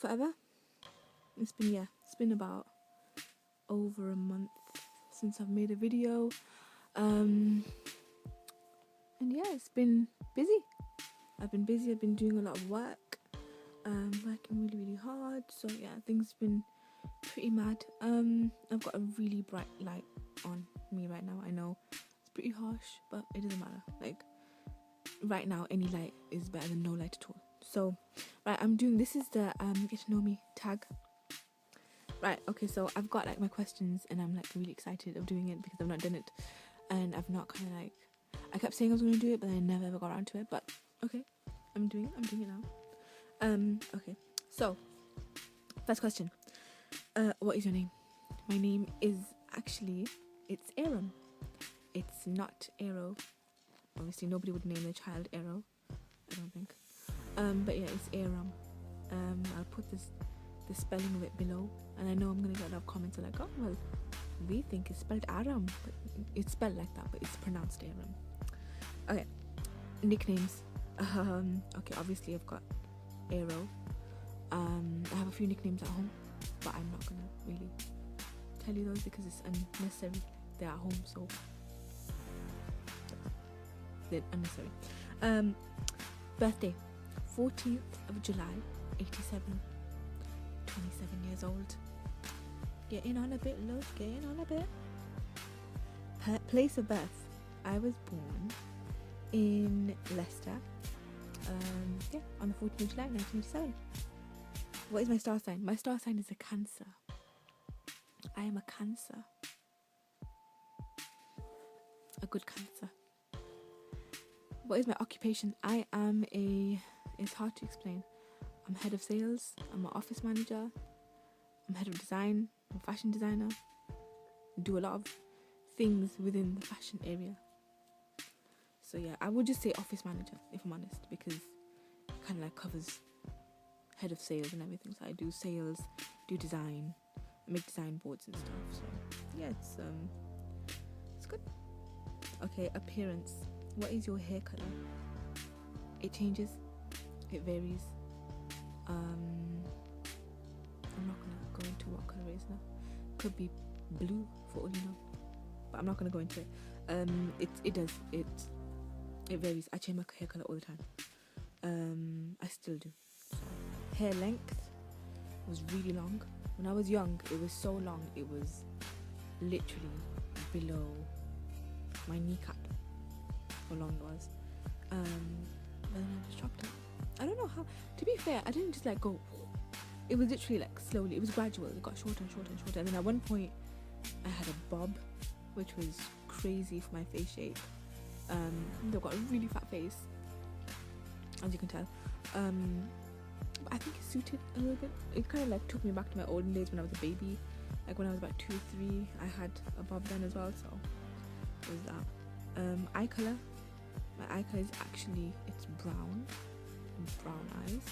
forever. It's been about over a month since I've made a video. And yeah, it's been busy. I've been busy. I've been doing a lot of work, working really hard. So yeah, things have been pretty mad. I've got a really bright light on me right now. I know it's pretty harsh, but it doesn't matter. Like right now, any light is better than no light at all. So right, this is the get to know me tag. Right, okay, so I've got like my questions and I'm like really excited of doing it because I've not done it, and I've not kind of like, I kept saying I was going to do it, but I never ever got around to it. But okay, I'm doing it now. Okay, so first question, what is your name? My name is actually, it's Aram. It's not Arrow. Obviously nobody would name their child Arrow, I don't think. But yeah, it's Aram. I'll put the spelling of it below, and I know I'm gonna get a lot of comments like, oh well, we think it's spelled Aram, but it's spelled like that, but it's pronounced Aram. Okay, nicknames. Okay, obviously I've got Arrow. I have a few nicknames at home, but I'm not gonna really tell you those because it's unnecessary. They're at home, so they're unnecessary. Birthday, 14th of July, 87. 27 years old. Getting on a bit, love, getting on a bit. Place of birth, I was born in Leicester, on the 14th of July 1987. What is my star sign? My star sign is a Cancer. I am a Cancer. A good Cancer. What is my occupation? It's hard to explain. I'm head of sales, I'm an office manager, I'm head of design, I'm a fashion designer. I do a lot of things within the fashion area. So yeah, I would just say office manager if I'm honest, because it kind of like covers head of sales and everything. So I do sales, do design, I make design boards and stuff. So yeah, it's good. Okay, appearance. What is your hair color? It changes, it varies. I'm not gonna go into what color it is now. Could be blue for all you know, but I'm not gonna go into it. It varies. I change my hair color all the time. I still do. So, hair length was really long. When I was young, it was so long. It was literally below my kneecap. How long it was. But then I just chopped it. I don't know how. To be fair, I didn't just like go. It was literally like slowly. It was gradual. It got shorter and shorter and shorter. And then at one point, I had a bob, which was crazy for my face shape. I've got a really fat face, as you can tell. But I think it suited a little bit. It kind of like took me back to my olden days when I was a baby. Like when I was about 2 or 3, I had a bob then as well. So it was that. Eye color. My eye color is actually, it's brown. Brown eyes.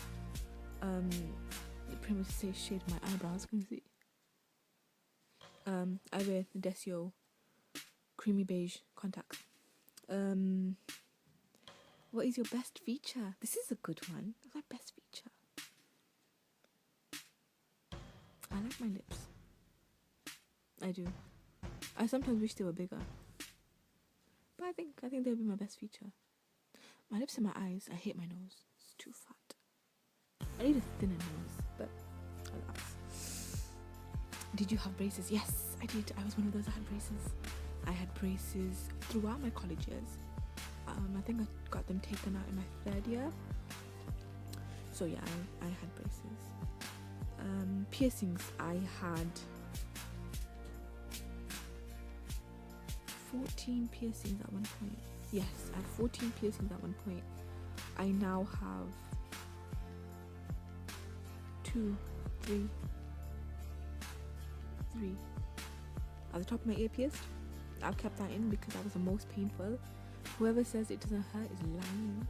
It pretty much says shade of my eyebrows. Can you see? I wear the Desio creamy beige contacts. What is your best feature? This is a good one. What's my best feature? I like my lips. I do. I sometimes wish they were bigger, but I think they'll be my best feature. My lips and my eyes. I hate my nose. It's too fat. I need a thinner nose, but alas. Did you have braces? Yes, I did. I was one of those that had braces. I had braces throughout my college years. I think I got them taken out in my 3rd year. So yeah, I had braces. Piercings. I had 14 piercings at one point. Yes, I had 14 piercings at one point. I now have 3 at the top of my ear pierced. I've kept that in because that was the most painful. Whoever says it doesn't hurt is lying.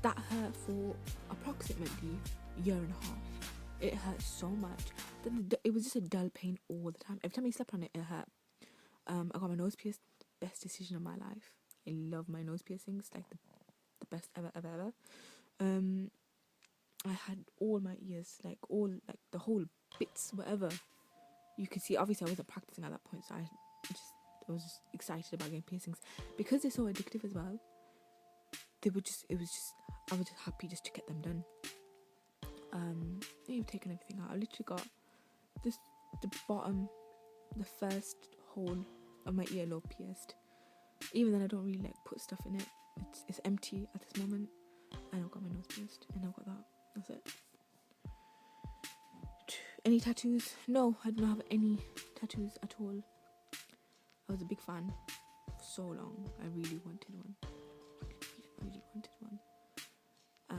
That hurt for approximately a year and a half. It hurt so much. It was just a dull pain all the time. Every time I slept on it, it hurt. I got my nose pierced. Best decision of my life. I love my nose piercings. Like the best ever. I had all my ears, like the whole bits, whatever. You could see, obviously I wasn't practicing at that point, so I was just excited about getting piercings. Because they're so addictive as well, I was just happy just to get them done. You've taken everything out. I literally got the bottom, the first hole of my earlobe pierced. Even then I don't really like put stuff in it. It's empty at this moment. And I've got my nose pierced, and I've got that. That's it. Any tattoos? No, I don't have any tattoos at all. I was a big fan for so long. I really wanted one. Really wanted one. I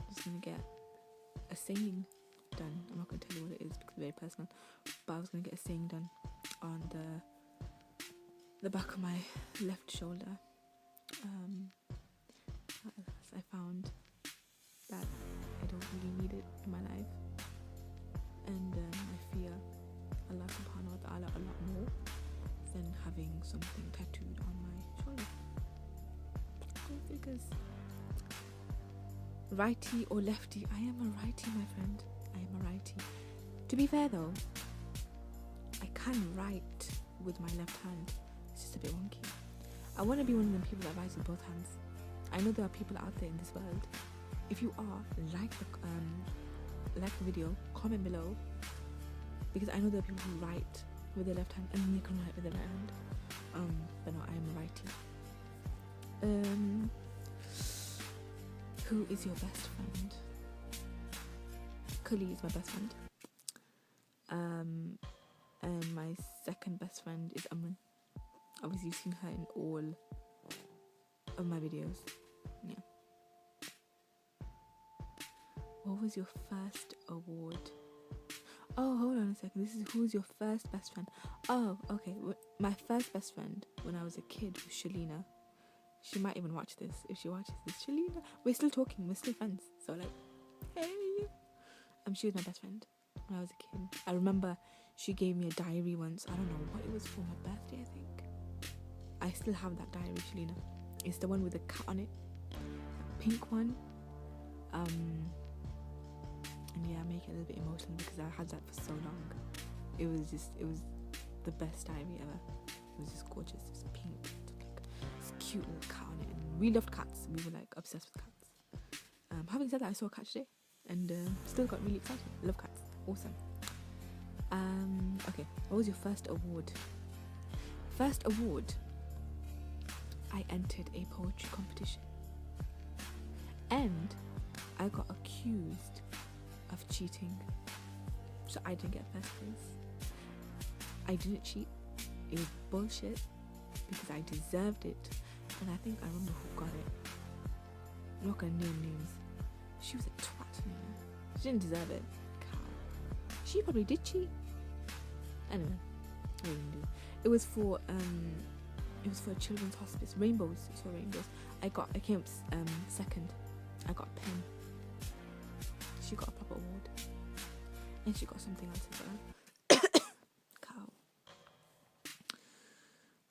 was gonna get a saying done. I'm not gonna tell you what it is because it's very personal. But I was gonna get a saying done on the back of my left shoulder. I found that I don't really need it in my life, and I fear Allah subhanahu wa ta'ala a lot more than having something tattooed on my shoulder. Because righty or lefty, I am a righty, my friend. I am a righty. To be fair though, I can write with my left hand. It's just a bit wonky. I want to be one of them people that writes with both hands. I know there are people out there in this world. If you are, like the video, comment below, because I know there are people who write with their left hand and then they can write with their right hand. But no, I am a righty. Who is your best friend? Kali is my best friend. And my second best friend is Amran. Obviously you've seen her in all of my videos. Yeah. What was your first award? Oh, hold on a second. This is who's your first best friend. Oh, okay. My first best friend when I was a kid was Shalina. She might even watch this. If she watches this, Shalina. We're still talking. We're still friends. So like, hey. She was my best friend when I was a kid. I remember she gave me a diary once. I don't know what it was for, my birthday, I think. I still have that diary, Shalina. It's the one with the cat on it. Pink one. And yeah, I make it a little bit emotional because I had that for so long. It was the best diary ever. It was just gorgeous. It was pink. It was like this cute little cat on it. And we loved cats. We were like obsessed with cats. Having said that, I saw a cat today and still got really excited. I love cats. Awesome. Okay, what was your first award? First award, I entered a poetry competition and I got accused of cheating, so I didn't get first place. I didn't cheat. It was bullshit because I deserved it, and I think I remember who got it. I'm not gonna name names. She was a twat, man. She didn't deserve it. Cow. She probably did cheat. Anyway, I didn't do. It was for a children's hospice. Rainbows. It's for rainbows. I came second. I got a pen. She got a proper award. And she got something else as well. Cow.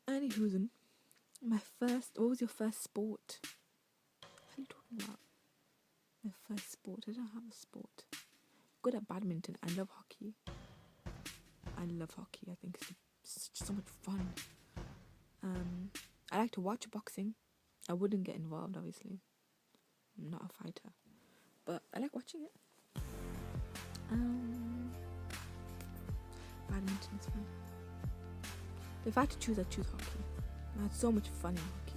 Anywho, what was your first sport? What are you talking about? My first sport? I don't have a sport. Good at badminton. I love hockey. I think it's so much fun. I like to watch boxing. I wouldn't get involved, obviously. I'm not a fighter. But I like watching it. Badminton's fun. If I had to choose, I'd choose hockey. I had so much fun in hockey.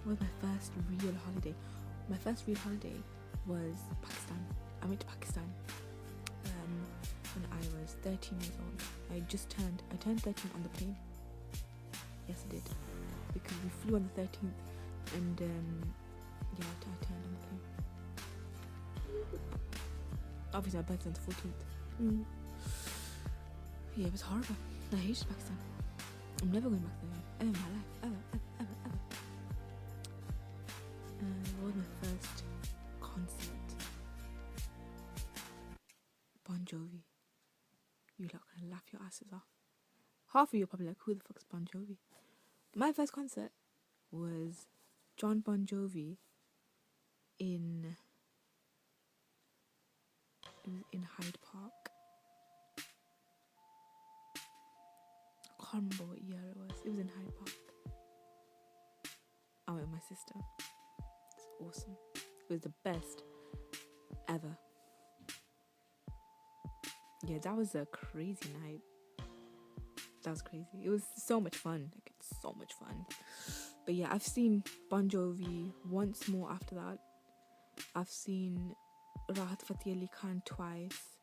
What was my first real holiday? My first real holiday was Pakistan. I went to Pakistan when I was 13 years old. I turned 13 on the plane. Yes, I did. Because we flew on the 13th and I turned on the plane. Obviously my birthday's on the 14th. Yeah, it was horrible. I hated Pakistan. I'm never going back there ever in my life. Ever. What was my first concert? Bon Jovi. You lot gonna laugh your asses off. Half of you are probably like, who the fuck's Bon Jovi? My first concert was John Bon Jovi in Hyde Park. I can't remember what year it was. It was in Hyde Park. I went with my sister. It's awesome. It was the best ever. Yeah, that was a crazy night. That was crazy. It was so much fun. Like, it's so much fun. But yeah, I've seen Bon Jovi once more after that. I've seen Rahat Fateh Ali Khan twice.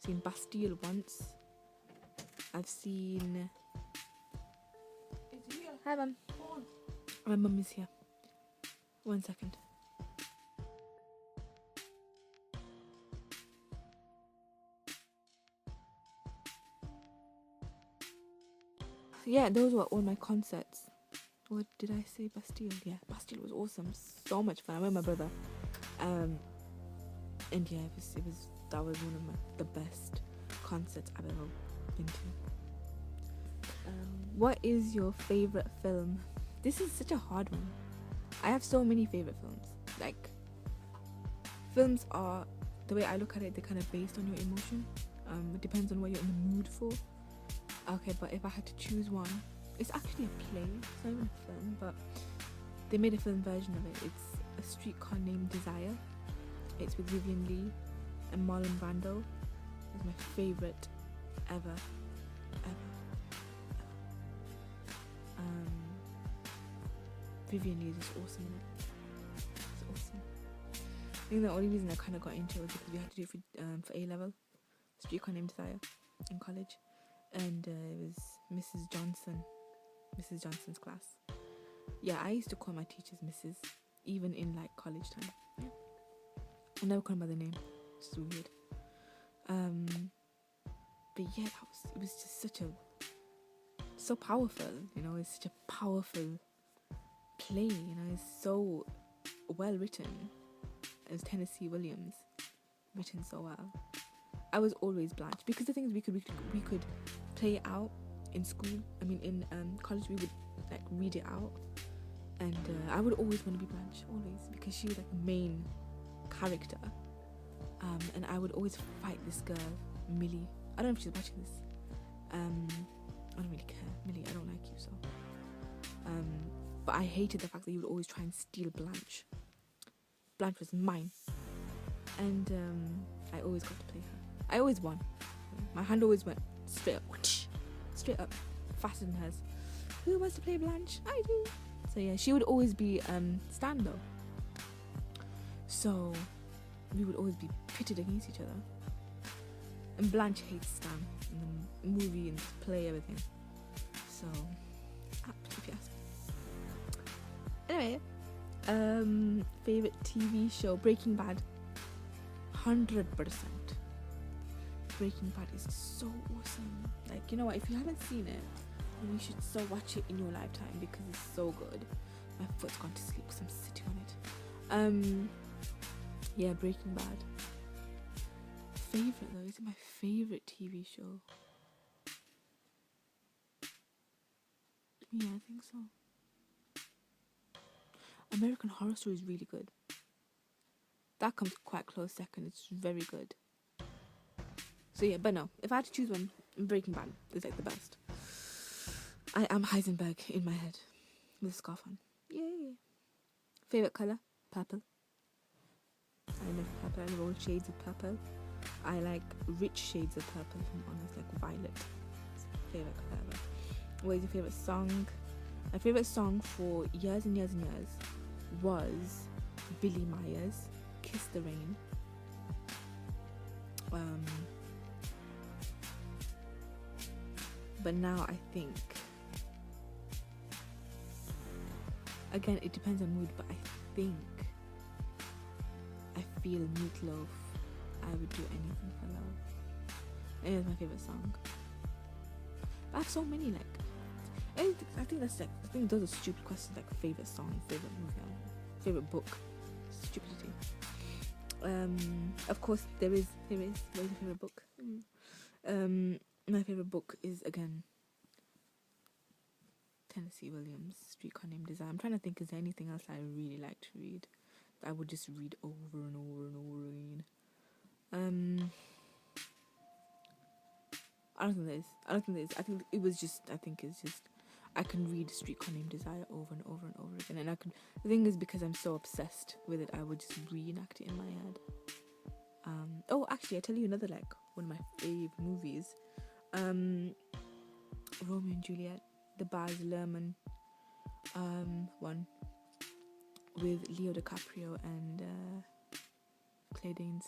Seen Bastille once. I've seen... Hi, Mum. My mum is here. 1 second. Yeah, those were all my concerts. What did I say? Bastille. Yeah, Bastille was awesome. So much fun. I went with my brother. And yeah, that was one of the best concerts I've ever been to. What is your favorite film? This is such a hard one. I have so many favorite films. Like, films are, the way I look at it, they're kind of based on your emotion. It depends on what you're in the mood for. Okay, but if I had to choose one, it's actually a play. It's not even a film, but they made a film version of it. It's A Streetcar Named Desire. It's with Vivian Leigh and Marlon Brando. It's my favorite ever. Vivian Leigh is just awesome in it. It's awesome. I think the only reason I kind of got into it was because we had to do it for A-level. Streetcar Named Desire in college. And it was Mrs. Johnson's class. Yeah, I used to call my teachers Mrs. even in like college time. Yeah. I never call them by the name. It's just weird. But yeah, it was just so powerful, you know. It's such a powerful play, you know. It's so well written. It was Tennessee Williams, written so well. I was always Blanche, because the thing is, we could play it out in school. I mean, in college we would like read it out, and I would always want to be Blanche, always, because she was like the main character. And I would always fight this girl, Millie. I don't know if she's watching this. I don't really care, Millie. I don't like you, so. But I hated the fact that you would always try and steal Blanche. Blanche was mine, and I always got to play her. I always won. My hand always went straight up, faster than hers. Who wants to play Blanche? I do. So yeah, she would always be Stan though. So we would always be pitted against each other. And Blanche hates Stan in the movie and play, everything. So, if you ask me. Anyway, favorite TV show, Breaking Bad. 100%. Breaking Bad is so awesome. Like, you know what, if you haven't seen it, you should so watch it in your lifetime, because it's so good. My foot's gone to sleep because I'm sitting on it. Yeah, Breaking Bad. Favorite though, is it my favorite TV show? Yeah, I think so. American Horror Story is really good. That comes quite close second. It's very good. So yeah, but no, if I had to choose one, Breaking Bad is like the best. I am Heisenberg in my head with a scarf on. Yay! Favorite color? Purple. I love purple. I love all shades of purple. I like rich shades of purple, if I'm honest, like violet. It's my favorite color ever. What is your favorite song? My favorite song for years and years and years was Billy Myers, Kiss the Rain. But now I think, again, it depends on mood, but I think I feel Meatloaf, I would do anything for love. It is my favorite song. But I have so many, like, I think those are stupid questions, like favorite song, favorite movie, favorite book. Stupidity. Of course there is. What is your favorite book? My favorite book is, again, Tennessee Williams, Streetcar Named Desire. I'm trying to think, is there anything else I really like to read? I would just read over and over and over again. I don't think there is. I think it was just. I think it's just. I can read Streetcar Named Desire over and over and over again, and I could. The thing is, because I'm so obsessed with it, I would just reenact it in my head. Oh, actually, I tell you another one of my fave movies. Romeo and Juliet, the Baz Luhrmann one with Leo DiCaprio and Claire Danes.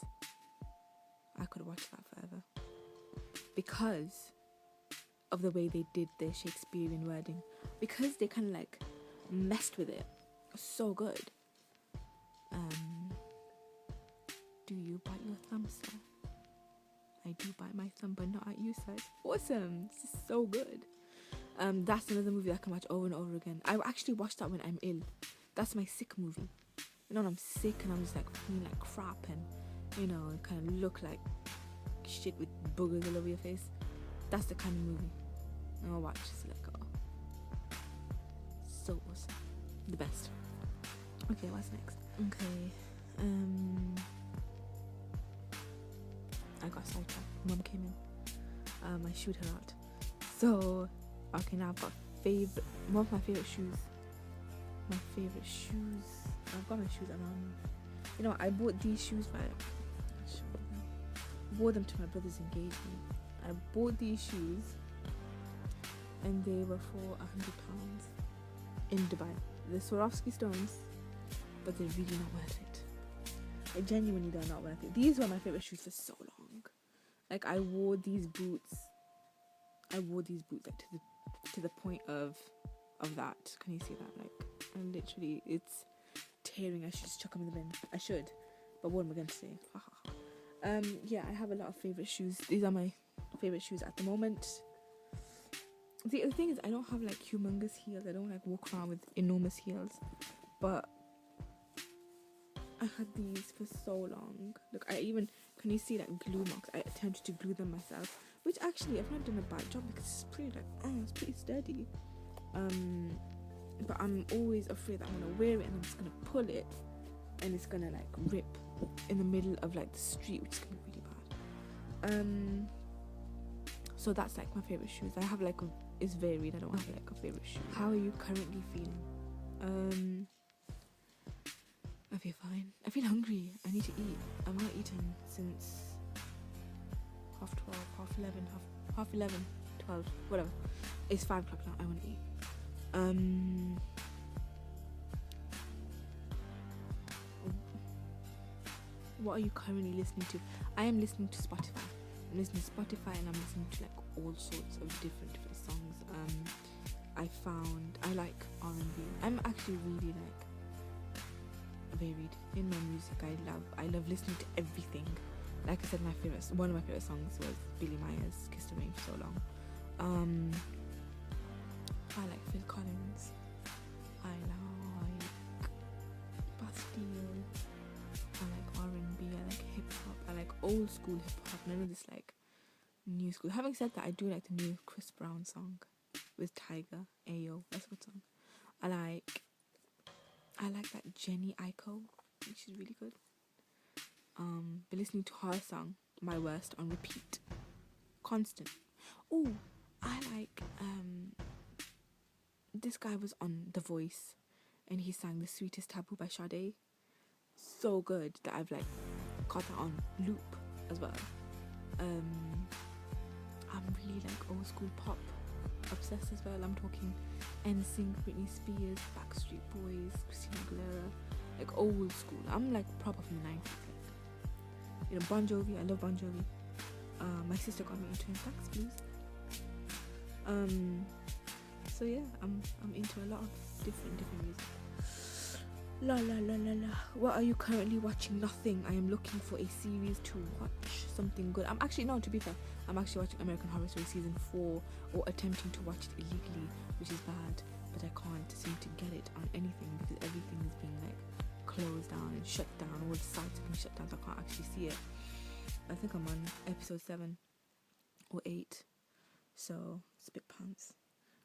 I could watch that forever because of the way they did their Shakespearean wording, because they kind of messed with it so good. Do you bite your thumb, sir? I do bite my thumb, but not at you, sir. It's awesome. It's just so good. That's another movie I can watch over and over again. I actually watch that when I'm ill. That's my sick movie. You know, when I'm sick and I'm just feeling like crap and, kind of look like shit with boogers all over your face. That's the kind of movie I'll watch. It's so awesome. The best. Okay, what's next? Okay. I got sidetracked. Mum came in. I shoot her out. So, okay, now I've got one of my favorite shoes. I've got my shoes around me. I bought these shoes wore them to my brother's engagement. I bought these shoes and they were for £100 in Dubai. They're Swarovski stones, but they're really not worth it. Genuinely, they're not worth it. These were my favorite shoes for so long. I wore these boots to the point of that. Can you see that? And literally, it's tearing. I should just chuck them in the bin. I should, but what am I going to say? Yeah, I have a lot of favorite shoes. These are my favorite shoes at the moment. The thing is, I don't have humongous heels. I don't walk around with enormous heels, but I had these for so long. Look, can you see glue marks? I attempted to glue them myself, which actually I've not done a bad job because it's pretty it's pretty sturdy. But I'm always afraid that I'm gonna wear it and I'm just gonna pull it and it's gonna rip in the middle of the street, which is gonna be really bad. So that's my favorite shoes. I have it's varied. I don't have a favorite shoe. How are you currently feeling? I feel fine. I feel hungry. I need to eat. I've not eaten since 12:30, 11:30, 12, whatever. It's 5 o'clock now. I want to eat. What are you currently listening to? I am listening to Spotify. I'm listening to Spotify and I'm listening to all sorts of different songs. I like R&B. I'm actually really varied in my music. I love listening to everything. Like I said, one of my favorite songs was Billy Myers' Kiss the Rain for so long. I like Phil Collins. I like Bastille. I like R&B. I like hip hop. I like old school hip hop. None of this new school. Having said that, I do like the new Chris Brown song with Tyga. Ayo, that's a good song. I like that Jenny Aiko. She's really good. Been listening to her song My Worst on repeat, constant. Oh, I like this guy was on The Voice and he sang The Sweetest Taboo by Sade. So good that I've got that on loop as well. I'm really old school pop obsessed as well. I'm talking NSYNC, Britney Spears, Backstreet Boys, Christina Aguilera, old school. I'm proper from the 90s. Bon Jovi. I love Bon Jovi. My sister got me into Flex Blues. So yeah, I'm into a lot of different music. La la la la la. What are you currently watching? Nothing. I am looking for a series to watch, something good. To be fair, I'm actually watching American Horror Story season 4, or attempting to watch it illegally, which is bad, but I can't seem to get it on anything because everything is being closed down and shut down. All the sites have been shut down, so I can't actually see it. I think I'm on episode 7 or 8, so spit pants.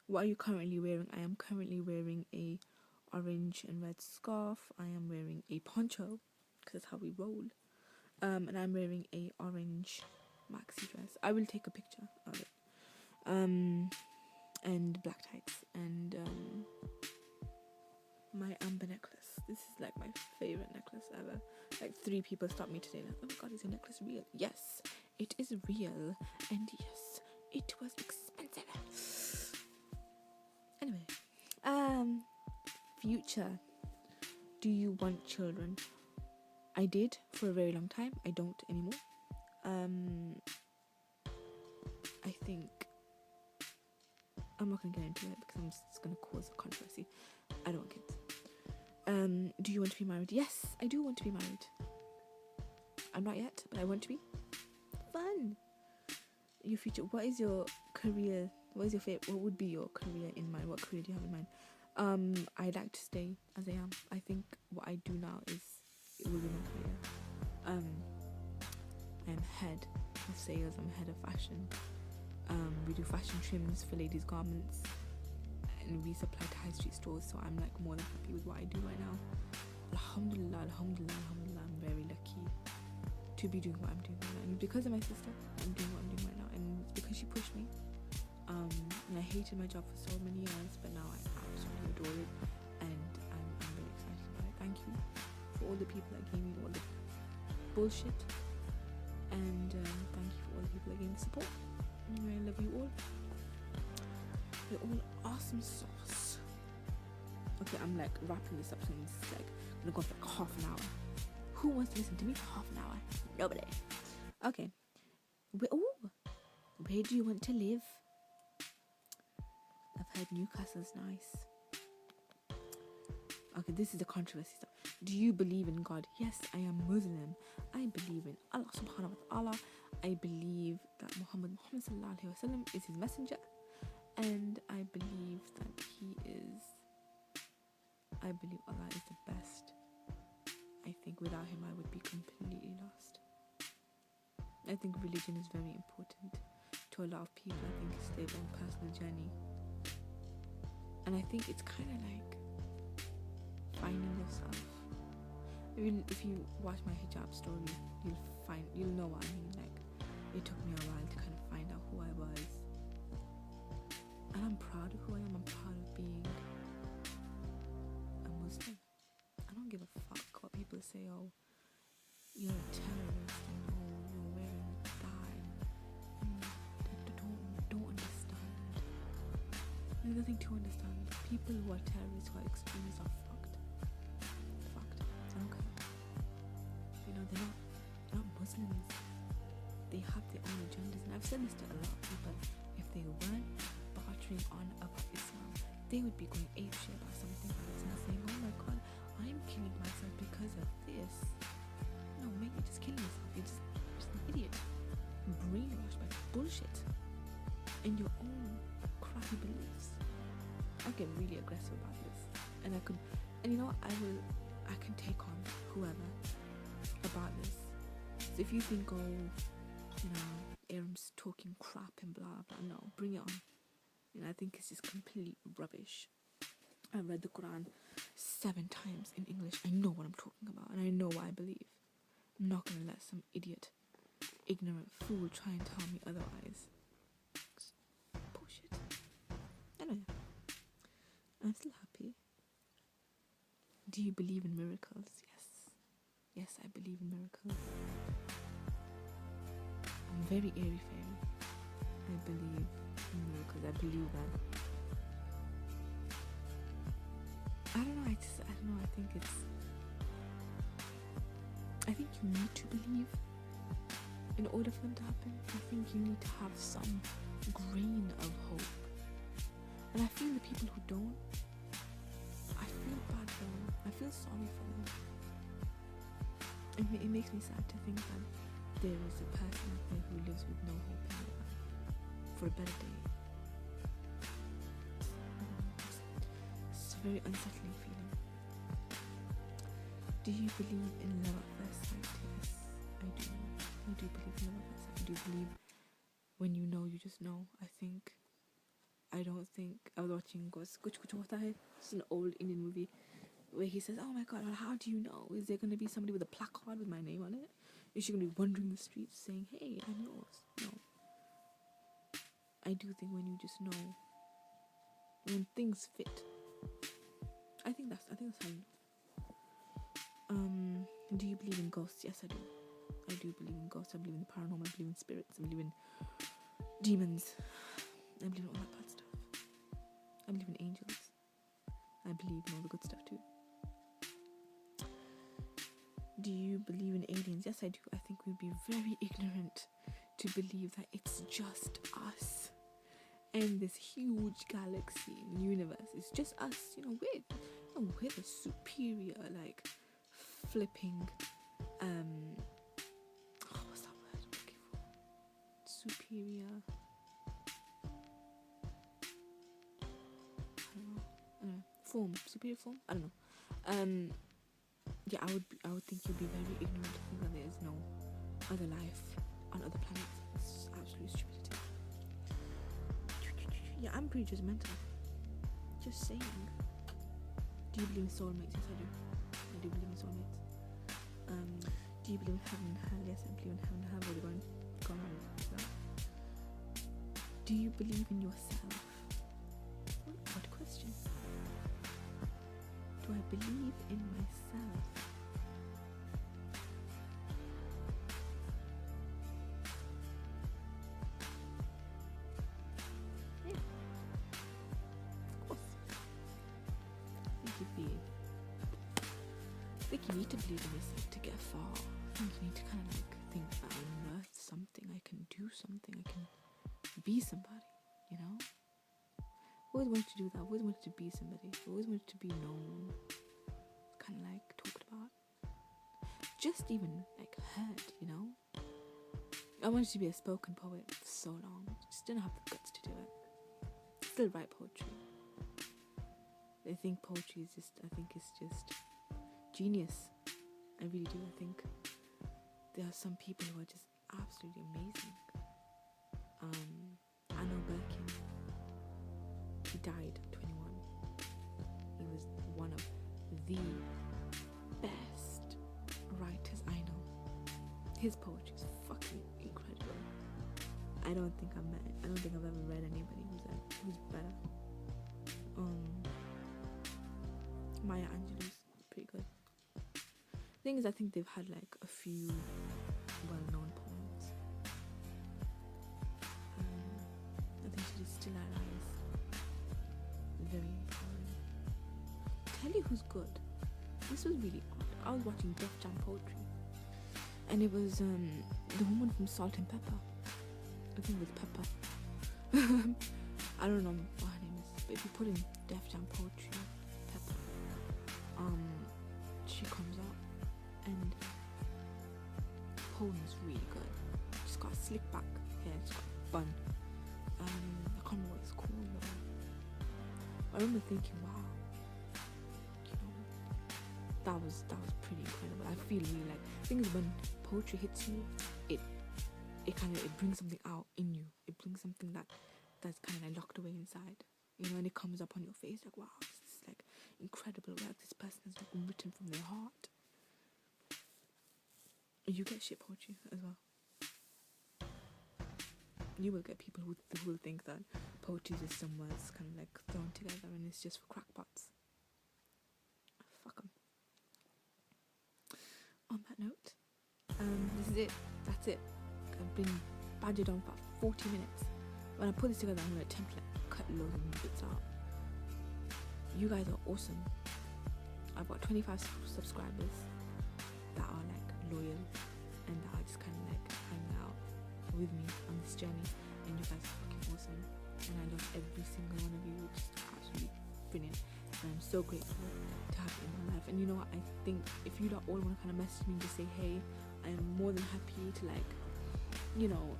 What are you currently wearing? I am currently wearing a orange and red scarf. I am wearing a poncho because that's how we roll. And I'm wearing a orange maxi dress. I will take a picture of it. And black tights and my amber necklace. This is like my favorite necklace ever. Like 3 people stopped me today like, oh my god, is your necklace real? Yes, it is real, and yes, it was expensive. Anyway, future. Do you want children? I did for a very long time. I don't anymore. I think I'm not gonna get into it because it's gonna cause a controversy. I don't want kids. Do you want to be married? Yes, I do want to be married. I'm not yet, but I want to be. Fun. Your future. What is your career? What is your favorite? What would be your career in mind? What career do you have in mind? I'd like to stay as I am. I think what I do now it will be my career. I'm head of sales. I'm head of fashion. We do fashion trims for ladies' garments, and we supply to high street stores. So I'm like more than happy with what I do right now. Alhamdulillah, alhamdulillah, alhamdulillah. I'm very lucky to be doing what I'm doing right now, and because of my sister, I'm doing what I'm doing right now, and it's because she pushed me. And I hated my job for so many years, but now I absolutely adore it, and I'm very excited about it. Thank you for all the people that gave me all the bullshit, and thank you for all the people that gave me support. I love you all. You're all awesome sauce. Okay, I'm like wrapping this up, so it's like gonna go for like half an hour. Who wants to listen to me for half an hour? Nobody. Okay. Where do you want to live? I've heard Newcastle's nice. Okay, this is the controversy stuff. Do you believe in God? Yes, I am Muslim. I believe in Allah subhanahu wa ta'ala. I believe that Muhammad sallallahu alaihi wasallam is his messenger, and I believe that I believe Allah is the best. I think without him I would be completely lost. I think religion is very important to a lot of people. I think it's their own personal journey, and I think it's kind of like finding yourself. If you watch my hijab story, you'll know what I mean. Like, it took me a while to kind of find out who I was, and I'm proud of who I am. I'm proud of being a Muslim. I don't give a fuck what people say. Oh, you're a terrorist, and oh, you're wearing that, and don't understand. There's nothing to understand. People who are terrorists, who are extremists, are fucked. I don't care. You know, they're not Muslims. They have their own agendas, and I've said this to a lot of people. If they weren't bartering on about Islam, they would be going apeshit about something else and saying, oh my god, I'm killing myself because of this. No, mate, you're just killing yourself. You're just an idiot, brainwashed by bullshit and your own crappy beliefs. I get really aggressive about this, and you know what, I can take on whoever about this. So if you think, oh, you know, Aram's talking crap and blah blah, no, bring it on. You know, I think it's just complete rubbish. I read the Quran 7 times in English. I know what I'm talking about, and I know what I believe. I'm not gonna let some idiot, ignorant fool try and tell me otherwise. Bullshit. Anyway, I'm still happy. Do you believe in miracles? Yes, I believe in miracles. I'm very airy fairy. I believe in miracles. I believe that. I don't know. I think you need to believe in order for them to happen. I think you need to have some grain of hope. And I feel the people who don't, I feel bad for them. I feel sorry for them. It makes me sad to think that there is a person out there who lives with no hope in their life for a better day. It's a very unsettling feeling. Do you believe in love at first sight? Yes, I do. I do believe in love at first sight. I do believe when you know, you just know. I think I don't think I was watching Kuch Kuch Hota Hai. It's an old Indian movie where he says, "Oh my God, well, how do you know? Is there going to be somebody with a placard with my name on it? Is she going to be wandering the streets saying, 'Hey, I'm yours'?" No. I do think when you just know, when things fit. I think that's how you know. Do you believe in ghosts? Yes, I do. I do believe in ghosts. I believe in the paranormal. I believe in spirits. I believe in demons. I believe in all that bad stuff. I believe in angels. I believe in all the good stuff too. Do you believe in aliens? Yes, I do. I think we'd be very ignorant to believe that it's just us and this huge galaxy and universe. It's just us. We're the superior, like, flipping, what's that word I'm looking for? Superior. I don't know. Form. Superior form? I don't know. Yeah, I would think you'd be very ignorant to think that there is no other life on other planets. It's absolute stupidity. Yeah, I'm pretty judgmental. Just saying. Do you believe in soulmates? Yes, I do. I do believe in soulmates. Do you believe in heaven and hell? Yes, I believe in heaven and hell. What are you going on with that? Do you believe in yourself? What question? Do I believe in myself? Yeah. Of course. I think you need to believe in yourself to get far. I think you need to kind of think that I'm worth something. I can do something. I can be somebody, I always wanted to do that. I always wanted to be somebody. I always wanted to be known. Kind of talked about. Just even heard, I wanted to be a spoken poet for so long. Just didn't have the guts to do it. Still write poetry. I think poetry is it's just genius. I really do. I think there are some people who are just absolutely amazing. I know Birkin. He died at 21. He was one of the best writers I know. His poetry is fucking incredible. I don't think I've ever read anybody who's better. Maya Angelou's pretty good. Thing is, I think they've had a few well-known poems. I think she did Still I Rise. Very empowering. Tell you who's good. This was really good. I was watching Def Jam Poetry, and it was the woman from Salt and Pepper. I think it was Pepper. I don't know what her name is, but if you put in Def Jam Poetry, Pepper, she comes up, and the poem is really good. She's got a slick back hair, she's got a bun. I can't remember what it's called, but I remember thinking, wow, that was pretty incredible. I feel really things when poetry hits you, it brings something out in you. It brings something that's kind of locked away inside, and it comes up on your face wow, this is incredible work. This person has written from their heart. You get shit poetry as well. You will get people who will think that poetry is just some words kind of thrown together and it's just for crackpots. Fuck 'em. On that note, this is it. That's it. I've been badgered on for about 40 minutes. When I put this together, I'm going to template, cut loads of bits out. You guys are awesome. I've got 25 subscribers that are loyal and that are just kind of hanging out with me on this journey, and you guys are fucking awesome, and I love every single one of you. It's just absolutely brilliant, and I'm so grateful to have you in my life. And you know what, I think if you all want to kind of message me and just say hey, I'm more than happy to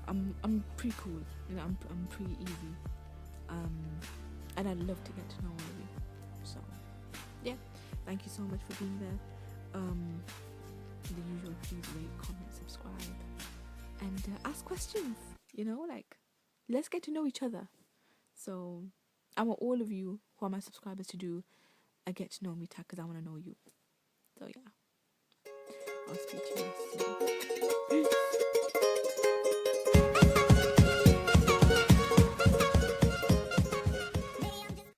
I'm pretty cool, I'm pretty easy, and I'd love to get to know all of you. So yeah, thank you so much for being there. The usual, please rate, comment, subscribe, and ask questions. Let's get to know each other. So I want all of you who are my subscribers to do a get to know me tag because I want to know you. So yeah, I'll speak to you soon.